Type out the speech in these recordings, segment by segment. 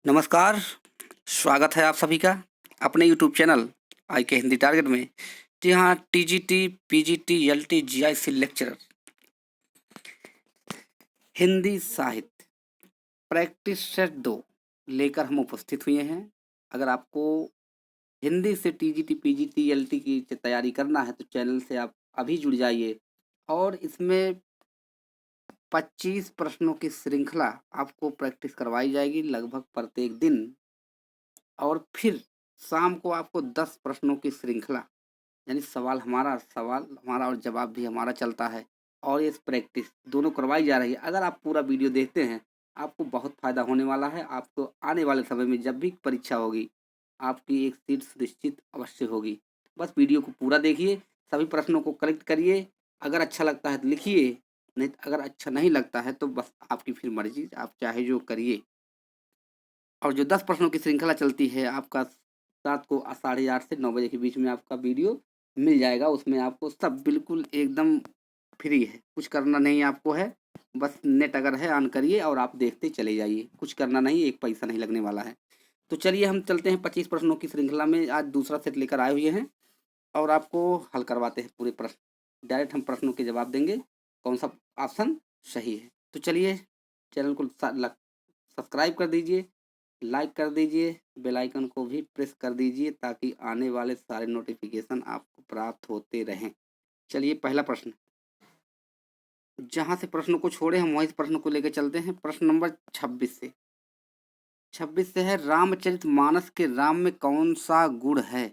नमस्कार, स्वागत है आप सभी का अपने यूट्यूब चैनल आई के हिंदी टारगेट में। जी हाँ, TGT, PGT, LT, GIC lecturer Hindi साहित्य प्रैक्टिस सेट 2 लेकर हम उपस्थित हुए हैं। अगर आपको हिंदी से टीजीटी, पीजीटी, एलटी की तैयारी करना है तो चैनल से आप अभी जुड़ जाइए। और इसमें 25 प्रश्नों की श्रृंखला आपको प्रैक्टिस करवाई जाएगी लगभग प्रत्येक दिन। और फिर शाम को आपको 10 प्रश्नों की श्रृंखला, यानी सवाल हमारा और जवाब भी हमारा चलता है। और ये प्रैक्टिस दोनों करवाई जा रही है। अगर आप पूरा वीडियो देखते हैं आपको बहुत फ़ायदा होने वाला है। आपको आने वाले समय में जब भी परीक्षा होगी आपकी एक सीट सुनिश्चित अवश्य होगी। बस वीडियो को पूरा देखिए, सभी प्रश्नों को करेक्ट करिए। अगर अच्छा लगता है तो लिखिए, नहीं अगर अच्छा नहीं लगता है तो बस आपकी फिर मर्जी, आप चाहे जो करिए। और जो 10 प्रश्नों की श्रृंखला चलती है आपका रात को 8:30 से 9 बजे के बीच में आपका वीडियो मिल जाएगा। उसमें आपको सब बिल्कुल एकदम फ्री है, कुछ करना नहीं आपको है। बस नेट अगर है ऑन करिए और आप देखते चले जाइए, कुछ करना नहीं, एक पैसा नहीं लगने वाला है। तो चलिए हम चलते हैं 25 प्रश्नों की श्रृंखला में। आज दूसरा सेट लेकर आए हुए हैं और आपको हल करवाते हैं पूरे प्रश्न। डायरेक्ट हम प्रश्नों के जवाब देंगे, कौन सा ऑप्शन सही है। तो चलिए चैनल को सब्सक्राइब कर दीजिए, लाइक कर दीजिए, बेल आइकन को भी प्रेस कर दीजिए ताकि आने वाले सारे नोटिफिकेशन आपको प्राप्त होते रहें। चलिए पहला प्रश्न, जहाँ से प्रश्न को छोड़े हम वहीं से प्रश्न को लेकर चलते हैं। प्रश्न नंबर 26 से है, रामचरितमानस के राम में कौन सा गुण है?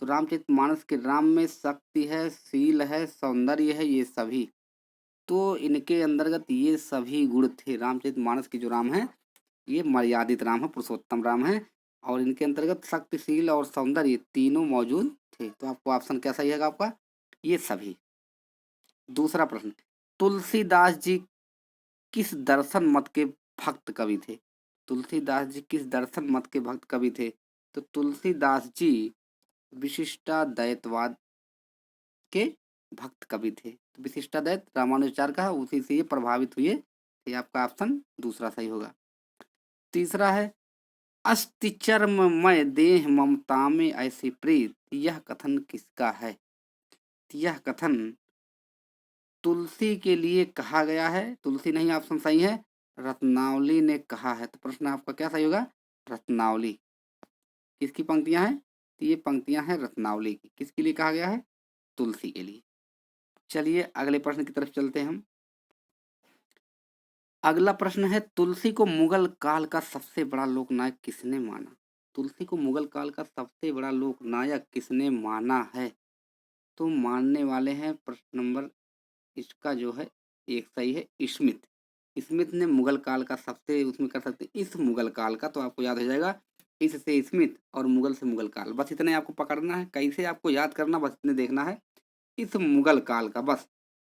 तो रामचरितमानस के राम में शक्ति है, शील है, सौंदर्य है, ये सभी। तो इनके अंतर्गत ये सभी गुण थे। रामचरितमानस के जो राम है ये मर्यादित राम है, पुरुषोत्तम राम है। और इनके अंतर्गत शक्तिशील और सौंदर्य तीनों मौजूद थे। तो आपको ऑप्शन क्या सही है आपका? ये सभी। दूसरा प्रश्न, तुलसीदास जी किस दर्शन मत के भक्त कवि थे? तुलसीदास जी किस दर्शन मत के भक्त कवि थे? तो तुलसीदास जी विशिष्टाद्वैतवाद के भक्त कवि थे। तो विशिष्टाद्वैत रामानुजाचार्य का है, उसी से ये प्रभावित हुए। ये आपका ऑप्शन दूसरा सही होगा। तीसरा है, अस्ति चर्ममय देह ममता में ऐसी प्रीत, यह कथन किसका है? यह कथन तुलसी के लिए कहा गया है। तुलसी नहीं, ऑप्शन सही है, रत्नावली ने कहा है। तो प्रश्न आपका क्या सही होगा? रत्नावली। किसकी पंक्तियां हैं? तो ये पंक्तियां हैं रत्नावली की। किसके लिए कहा गया है? तुलसी के लिए। चलिए अगले प्रश्न की तरफ चलते हैं हम। अगला प्रश्न है, तुलसी को मुगल काल का सबसे बड़ा लोकनायक किसने माना? तुलसी को मुगल काल का सबसे बड़ा लोकनायक किसने माना है? तो मानने वाले हैं प्रश्न नंबर इसका जो है एक सही है, स्मिथ। स्मिथ ने मुगल काल का सबसे, उसमें कर सकते इस मुगल काल का, तो आपको याद हो जाएगा इस से स्मिथ और मुगल से मुगल काल। बस इतने आपको पकड़ना है, कैसे आपको याद करना बस इतने देखना है। इस मुगल काल का, बस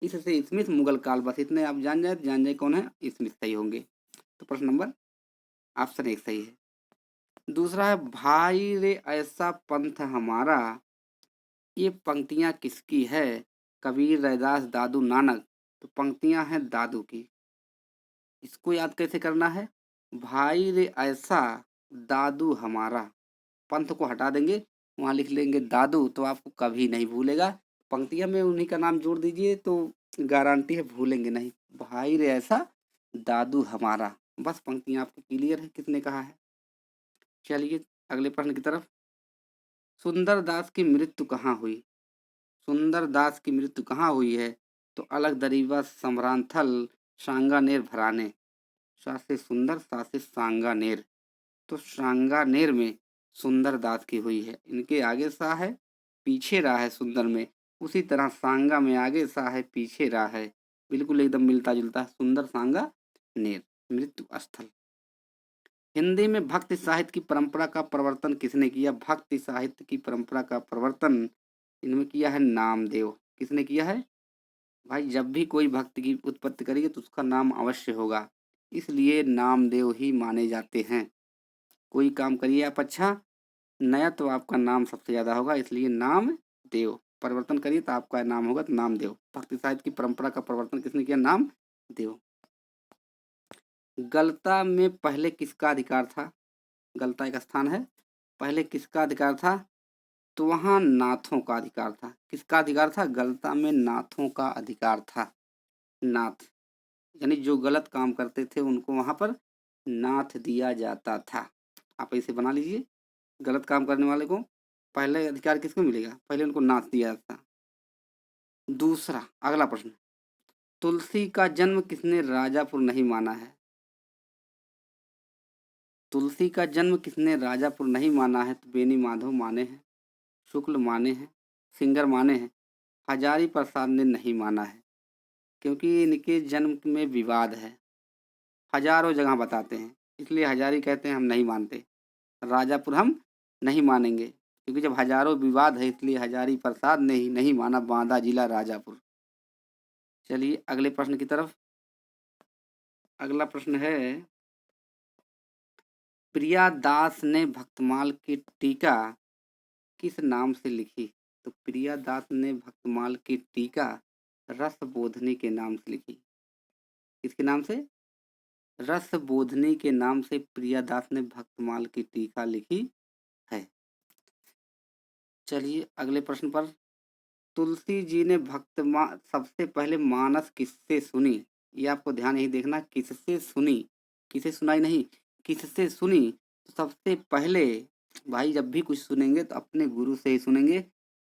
इससे स्मिथ मुगल काल, बस इतने आप जान जाए कौन है, स्मिथ सही होंगे। तो प्रश्न नंबर ऑप्शन एक सही है। दूसरा है, भाई रे ऐसा पंथ हमारा, ये पंक्तियां किसकी है? कबीर, रैदास, दादू, नानक। तो पंक्तियां हैं दादू की। इसको याद कैसे करना है? भाई रे ऐसा दादू हमारा, पंथ को हटा देंगे, वहां लिख लेंगे दादू, तो आपको कभी नहीं भूलेगा। पंक्तियां में उन्हीं का नाम जोड़ दीजिए तो गारंटी है भूलेंगे नहीं। भाई रे ऐसा दादू हमारा, बस पंक्तियां आपको क्लियर है किसने कहा है। चलिए अगले प्रश्न की तरफ। सुंदर दास की मृत्यु कहाँ हुई? सुंदर दास की मृत्यु कहाँ हुई है? तो अलग दरीबा, समरांथल, सांगानेर, भराने। सा से सुंदर, सा से सांगानेर। तो सांगानेर में सुंदर दास की हुई है। इनके आगे सा है, पीछे रा है सुंदर में, उसी तरह सांगा में आगे सा है, पीछे रा है, बिल्कुल एकदम मिलता जुलता। सुंदर सांगा नेर मृत्यु स्थल। हिंदी में भक्ति साहित्य की परंपरा का प्रवर्तन किसने किया? भक्ति साहित्य की परंपरा का प्रवर्तन इनमें किया है नामदेव। किसने किया है? भाई जब भी कोई भक्ति की उत्पत्ति करेगी तो उसका नाम अवश्य होगा, इसलिए नामदेव ही माने जाते हैं। कोई काम करिए आप अच्छा नया तो आपका नाम सबसे ज़्यादा होगा, इसलिए नाम देव। परिवर्तन करिए तो आपका नाम होगा तो नामदेव। भक्ति साहित्य की परंपरा का प्रवर्तन किसने किया? नाम देव। गलता में पहले किसका अधिकार था? गलता एक स्थान है। पहले किसका अधिकार था? तो वहाँ नाथों का अधिकार था। किसका अधिकार था? गलता में नाथों का अधिकार था। नाथ यानी जो गलत काम करते थे उनको वहाँ पर नाथ दिया जाता था। आप इसे बना लीजिए। गलत काम करने वाले को पहले अधिकार किसको मिलेगा? पहले उनको नाथ दिया जाता। दूसरा अगला प्रश्न, तुलसी का जन्म किसने राजापुर नहीं माना है? तुलसी का जन्म किसने राजापुर नहीं माना है? तो बेनी माधव माने हैं, शुक्ल माने हैं, सिंगर माने हैं, हजारी प्रसाद ने नहीं माना है, क्योंकि इनके जन्म में विवाद है। हजारों जगह बताते हैं, इसलिए हजारी कहते हैं हम नहीं मानते, राजापुर हम नहीं मानेंगे, क्योंकि जब हजारों विवाद है इसलिए हजारी प्रसाद ने ही नहीं माना बांदा जिला राजापुर। चलिए अगले प्रश्न की तरफ। अगला प्रश्न है, प्रिया दास ने भक्तमाल की टीका किस नाम से लिखी? तो प्रिया दास ने भक्तमाल की टीका रस बोधनी के नाम से लिखी। किसके नाम से? रस बोधनी के नाम से प्रिया दास ने भक्तमाल की टीका लिखी है। चलिए अगले प्रश्न पर, तुलसी जी ने सबसे पहले मानस किससे सुनी? ये आपको ध्यान यही देखना, किससे सुनी, किसे सुनाई नहीं, किससे सुनी। तो सबसे पहले भाई जब भी कुछ सुनेंगे तो अपने गुरु से ही सुनेंगे।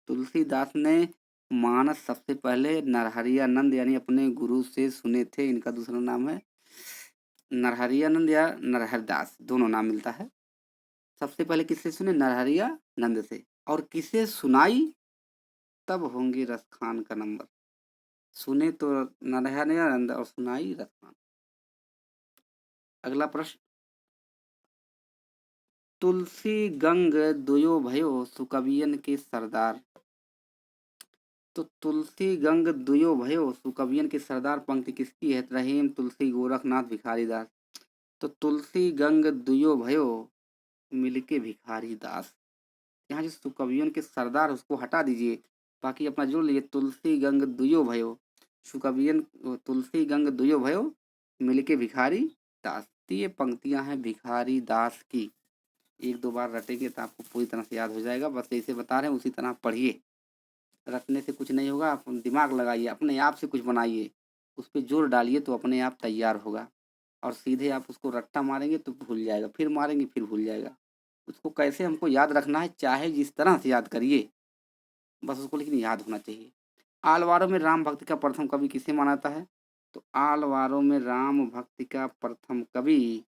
तुलसीदास ने मानस सबसे पहले नरहरियानंद यानी अपने गुरु से सुने थे। इनका दूसरा नाम है नरहरियानंद या नरहरदास, दोनों नाम मिलता है। सबसे पहले किससे सुने? नरहरियानंद से। और किसे सुनाई? तब होंगे रस खान का नंबर। सुने तो नरहरियानंद और सुनाई रस खान। अगला प्रश्न, तुलसी गंग दुयो भयो सुकवियन के सरदार। तो तुलसी गंग दुयो भयो सुकवियन के सरदार पंक्ति किसकी है? रहीम, तुलसी, गोरखनाथ, भिखारी दास। तो तुलसी गंग दुयो भयो मिलके भिखारी दास। यहाँ जो सुकवियन के सरदार उसको हटा दीजिए, बाकी अपना जोड़ लीजिए। तुलसी गंग दुयो भयो सुकवियन, तुलसी गंग दुयो भयो मिलके भिखारी दास। तो ये पंक्तियां हैं भिखारी दास की। एक दो बार रटेंगे तो आपको पूरी तरह से याद हो जाएगा। बस जैसे बता रहे हैं उसी तरह पढ़िए। रटने से कुछ नहीं होगा, आप दिमाग लगाइए, अपने आप से कुछ बनाइए, उस पर जोर डालिए तो अपने आप तैयार होगा। और सीधे आप उसको रट्टा मारेंगे तो भूल जाएगा, फिर मारेंगे फिर भूल जाएगा। उसको कैसे हमको याद रखना है, चाहे जिस तरह से याद करिए, बस उसको लेकिन याद होना चाहिए। आलवारों में राम भक्ति का प्रथम कवि किसे माना जाता है? तो आलवारों में राम भक्ति का प्रथम कवि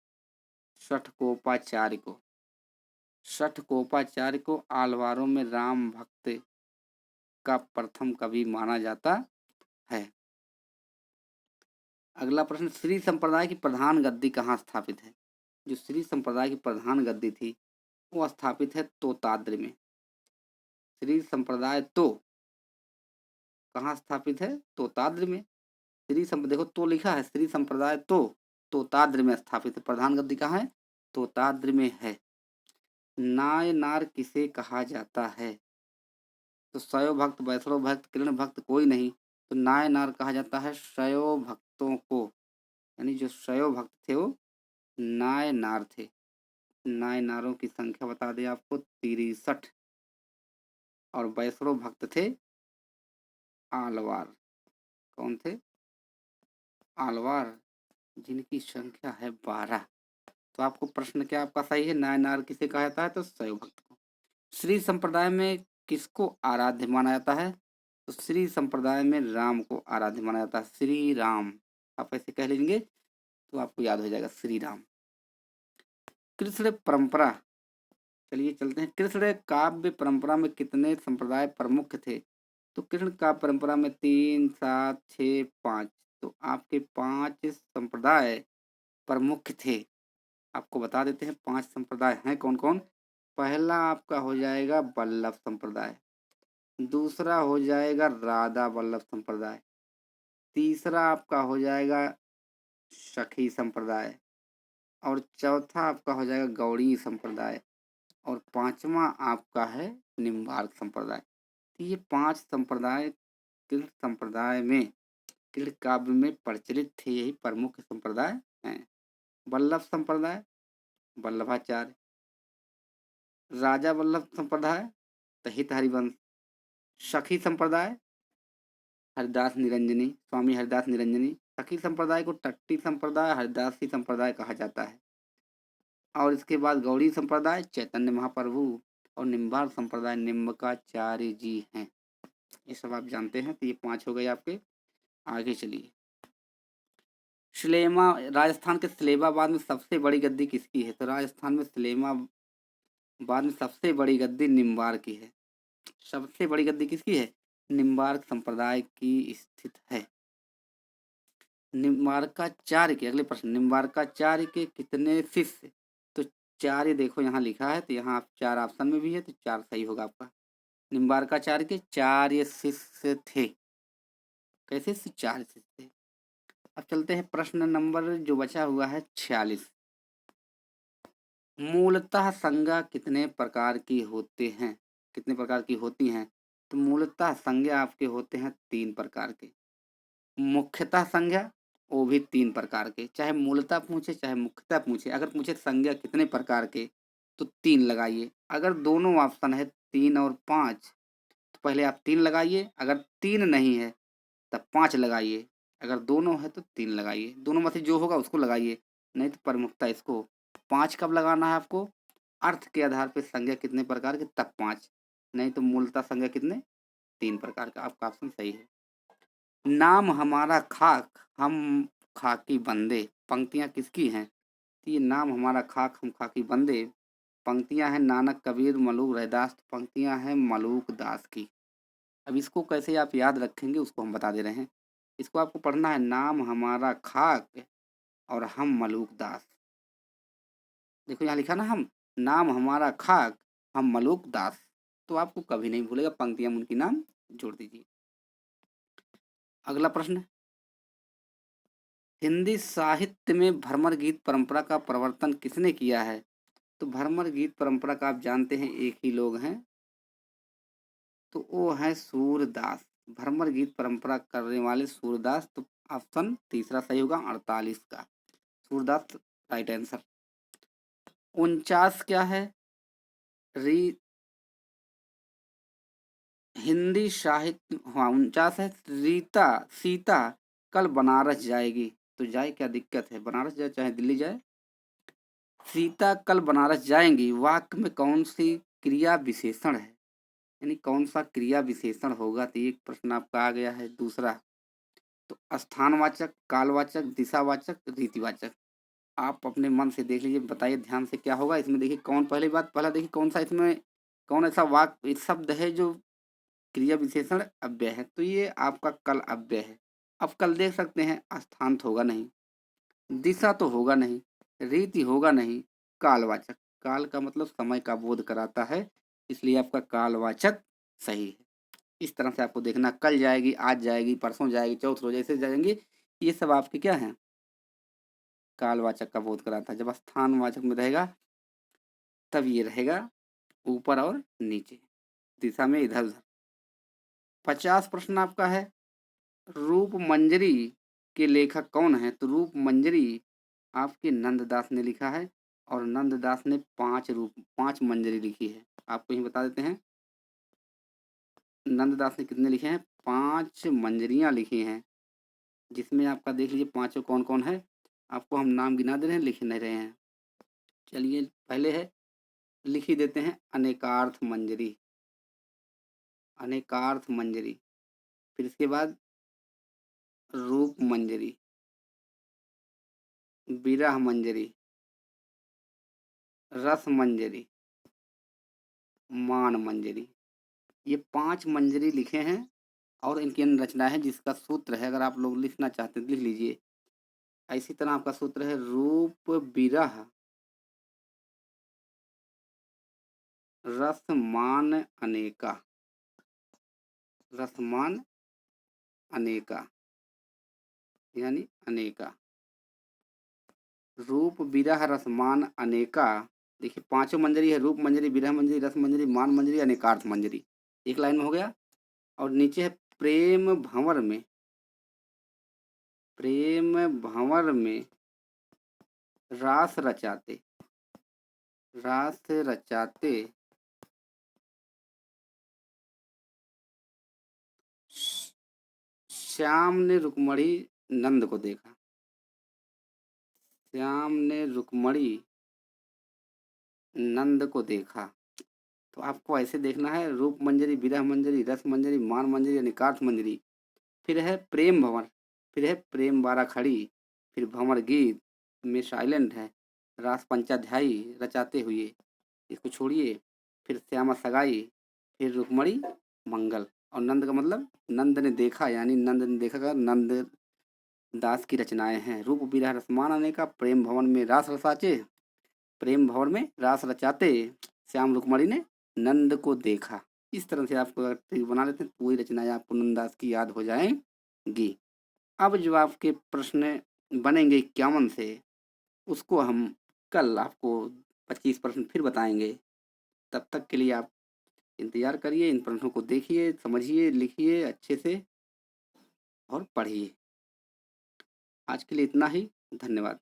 षटकोपाचार्य को, षटकोपाचार्य को आलवारों में राम भक्त का प्रथम कवि माना जाता है। अगला प्रश्न, श्री संप्रदाय की प्रधान गद्दी कहाँ स्थापित है? जो श्री संप्रदाय की प्रधान गद्दी थी वो स्थापित है तोताद्रि में। श्री संप्रदाय तो कहाँ स्थापित है? तोताद्रि में। देखो तो लिखा है, श्री संप्रदाय तो तोताद्रि में स्थापित है। प्रधान गद्दी कहाँ है? तोताद्रि में है। नायनार किसे कहा जाता है? तो शैव भक्त, वैष्णव भक्त, कृष्ण भक्त कोई नहीं, तो नायनार कहा जाता है शैव भक्तों को। यानी जो शैव भक्त थे वो नायनार थे। नायनारों की संख्या बता दें आपको 63। और वैष्णव भक्त थे आलवार। कौन थे? आलवार, जिनकी संख्या है 12। तो आपको प्रश्न क्या आपका सही है? नायनार किसे कहा जाता है? तो शैव भक्त को। श्री संप्रदाय में किसको आराध्य माना जाता है? तो श्री संप्रदाय में राम को आराध्य माना जाता है। श्री राम, आप ऐसे कह लेंगे तो आपको याद हो जाएगा श्री राम। कृष्ण परंपरा, चलिए चलते हैं। कृष्ण काव्य परंपरा में कितने संप्रदाय प्रमुख थे? तो कृष्ण काव्य परंपरा में 3, 7, 6, 5। तो आपके 5 संप्रदाय प्रमुख थे। आपको बता देते हैं 5 संप्रदाय हैं कौन कौन। पहला आपका हो जाएगा वल्लभ संप्रदाय, दूसरा हो जाएगा राधा वल्लभ संप्रदाय, तीसरा आपका हो जाएगा सखी संप्रदाय, और चौथा आपका हो जाएगा गौड़ी संप्रदाय, और पांचवा आपका है निम्बार्क संप्रदाय। तो ये 5 संप्रदाय कृष्ण संप्रदाय में, कृष्ण काव्य में प्रचलित थे, यही प्रमुख संप्रदाय हैं। वल्लभ संप्रदाय वल्लभाचार्य, राजा वल्लभ संप्रदाय तो हित हरिवंश, सखी संप्रदाय हरिदास निरंजनी, स्वामी हरिदास निरंजनी। सखी संप्रदाय को टट्टी संप्रदाय, हरिदासी संप्रदाय कहा जाता है। और इसके बाद गौड़ी संप्रदाय चैतन्य महाप्रभु, और निम्बार्क संप्रदाय निम्बकाचार्य जी हैं। ये सब आप जानते हैं। तो ये 5 हो गए आपके। आगे चलिए। स्लेमा, राजस्थान के सलेमाबाद में सबसे बड़ी गद्दी किसकी है? तो राजस्थान में सलेमाबाद में सबसे बड़ी गद्दी निम्बार्क की है। सबसे बड़ी गद्दी किसकी है? निम्बार्क संप्रदाय की स्थित है। निम्बार्काचार्य के, अगले प्रश्न, निम्बार्काचार्य के कितने शिष्य? तो 4 ये देखो यहाँ लिखा है, तो यहाँ आप 4 ऑप्शन में भी है, तो 4 सही होगा आपका। निम्बार्काचार्य के 4 ये शिष्य थे। कैसे? 4 शिष्य थे। अब चलते हैं प्रश्न नंबर जो बचा हुआ है 46। मूलतः संज्ञा कितने प्रकार की होते हैं? कितने प्रकार की होती हैं? तो मूलतः संज्ञा आपके होते हैं 3 प्रकार के। मुख्यतः संज्ञा, वो भी 3 प्रकार के। चाहे मूलतः पूछे चाहे मुख्यतः पूछे, अगर पूछे संज्ञा कितने प्रकार के तो 3 लगाइए। अगर दोनों ऑप्शन है 3 और 5 तो पहले आप 3 लगाइए, अगर 3 नहीं है तब 5 लगाइए, अगर दोनों है तो 3 लगाइए। दोनों में से जो होगा उसको लगाइए, नहीं तो प्रमुखता इसको। 5 कब लगाना है आपको? अर्थ के आधार पर संज्ञा कितने प्रकार के तब 5, नहीं तो मूलतः संज्ञा कितने? 3 प्रकार का। आपका ऑप्शन सही है। नाम हमारा खाक हम खाकी बंदे, पंक्तियां किसकी हैं? तो ये नाम हमारा खाक हम खाकी बंदे पंक्तियां हैं नानक कबीर मलूक रैदास, पंक्तियां हैं मलूक दास की। अब इसको कैसे आप याद रखेंगे उसको हम बता दे रहे हैं। इसको आपको पढ़ना है, नाम हमारा खाक और हम मलूक दास। देखो यहाँ लिखा ना, हम नाम हमारा खाक हम मलूक दास, तो आपको कभी नहीं भूलेगा, पंक्तियां उनकी नाम जोड़ दीजिए। अगला प्रश्न, हिंदी साहित्य में भ्रमर गीत परंपरा का प्रवर्तन किसने किया है? तो भ्रमर गीत परंपरा का आप जानते हैं एक ही लोग हैं, तो वो है सूरदास। भ्रमर गीत परंपरा करने वाले सूरदास, तो ऑप्शन तीसरा सही होगा 48 का, सूरदास राइट आंसर। 49 क्या है? री हिंदी साहित्य, हाँ 49 है, रीता सीता कल बनारस जाएगी, तो जाए क्या दिक्कत है? बनारस जाए चाहे दिल्ली जाए, सीता कल बनारस जाएंगी वाक्य में कौन सी क्रिया विशेषण है? यानी कौन सा क्रिया विशेषण होगा? तो एक प्रश्न आपका आ गया है। दूसरा, तो स्थानवाचक, कालवाचक, दिशावाचक, रीतिवाचक। आप अपने मन से देख लीजिए, बताइए ध्यान से क्या होगा इसमें। देखिए कौन, पहली बात, पहला देखिए कौन सा इसमें, कौन ऐसा वाक्य शब्द है जो क्रिया विशेषण अव्यय है? तो ये आपका कल अव्यय है। अब कल देख सकते हैं, स्थान तो होगा नहीं, दिशा तो होगा नहीं, रीति होगा नहीं, कालवाचक, काल का मतलब समय का बोध कराता है, इसलिए आपका कालवाचक सही है। इस तरह से आपको देखना, कल जाएगी, आज जाएगी, परसों जाएगी, चौथ रोज ऐसे जाएंगे, ये सब आपके क्या हैं? कालवाचक का बोध कराता है। जब स्थानवाचक में रहेगा तब ये रहेगा ऊपर और नीचे, दिशा में इधर उधर। 50 प्रश्न आपका है, रूप मंजरी के लेखक कौन है? तो रूप मंजरी आपके नंददास ने लिखा है, और नंददास ने 5 मंजरी लिखी है। आपको ही बता देते हैं, नंददास ने कितने लिखे हैं? 5 मंजरियां लिखी हैं, जिसमें आपका देख लीजिए पांचों कौन कौन है। आपको हम नाम गिना दे रहे हैं, लिख नहीं रहे हैं। चलिए पहले है, लिख ही देते हैं, अनेकार्थ मंजरी, अनेकार्थ मंजरी। फिर इसके बाद रूप मंजरी, विरह मंजरी, रस मंजरी, मान मंजरी। ये 5 मंजरी लिखे हैं, और इनकी अन्य रचना है, जिसका सूत्र है, अगर आप लोग लिखना चाहते हैं तो लिख लीजिए। इसी तरह आपका सूत्र है, रूप विरह रसमान अनेका, रसमान अनेका, यानी अनेका, रूप विरह रसमान अनेका। देखिए पांचों मंजरी है, रूप मंजरी, विरह मंजरी, रस मंजरी, मान मंजरी, अनेकार्थ मंजरी, एक लाइन में हो गया। और नीचे है, प्रेम भंवर में, प्रेम भंवर में रास रचाते, रास रचाते श्याम ने रुक्मणी नंद को देखा। श्याम ने रुक्मणी नंद को देखा। तो आपको ऐसे देखना है, रूप मंजरी, विरह मंजरी, रस मंजरी, मान मंजरी यानी काठ मंजरी, फिर है प्रेम भंवर, फिर है प्रेम बारा खड़ी, फिर भंवर गीत में साइलेंट है, रास पंचाध्यायी रचाते हुए, इसको छोड़िए, फिर श्यामा सगाई, फिर रुक्मणी मंगल। और नंद का मतलब नंद ने देखा, यानी नंद ने देखा का नंद दास की रचनाएं हैं। रूप विरह रसमान आने का, प्रेम भवन में रास रसाचे, प्रेम भवन में रास रचाते श्याम रुक्मणी ने नंद को देखा। इस तरह से आपको अगर ट्रिक बना लेते हैं, पूरी रचनाएं आपको नंददास की याद हो जाएंगी। अब जो आपके प्रश्न बनेंगे 51 से, उसको हम कल आपको 25 प्रश्न फिर बताएंगे। तब तक के लिए आप इंतजार करिए, इन प्रश्नों को देखिए, समझिए, लिखिए अच्छे से और पढ़िए। आज के लिए इतना ही। धन्यवाद।